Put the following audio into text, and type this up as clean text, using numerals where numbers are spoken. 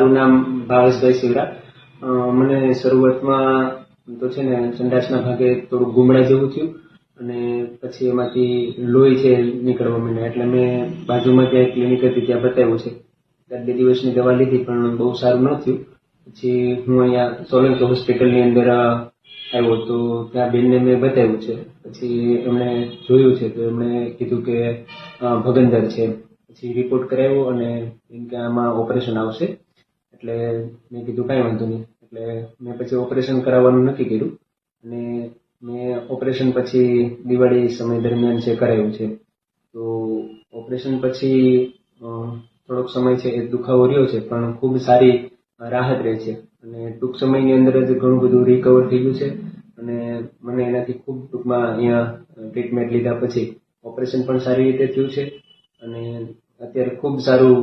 મારું નામ ભાવેશભાઈ શિવરા. મને શરૂઆતમાં તો છે ને સંડાસના ભાગે થોડું ગુમડા જેવું થયું અને પછી એમાંથી લોહી છે નીકળવા માંડ્યા. એટલે મેં બાજુમાં ત્યાં ક્લિનિક હતી ત્યાં બતાવ્યું છે. ત્યાં 2 દિવસની દવા લીધી પણ બહુ સારું ન થયું. પછી હું અહીંયા સોલંકી હોસ્પિટલની અંદર આવ્યો તો ત્યાં બેનને મેં બતાવ્યું છે. પછી એમણે જોયું છે તો એમણે કીધું કે ભગંદર છે. પછી રિપોર્ટ કરાવ્યો અને એમ કે આમાં ઓપરેશન આવશે. એટલે મેં કીધું કાંઈ વાંધો નહીં. એટલે મેં પછી ઓપરેશન કરાવવાનું નક્કી કર્યું અને મેં ઓપરેશન પછી દિવાળી સમય દરમિયાન છે કરાવ્યું છે. તો ઓપરેશન પછી થોડોક સમય છે એ દુખાવો રહ્યો છે પણ ખૂબ સારી રાહત રહે છે અને ટૂંક સમયની અંદર જ ઘણું બધું રિકવર થઈ ગયું છે અને મને એનાથી ખૂબ ટૂંકમાં અહીંયા ટ્રીટમેન્ટ લીધા પછી ઓપરેશન પણ સારી રીતે થયું છે અને અત્યારે ખૂબ સારું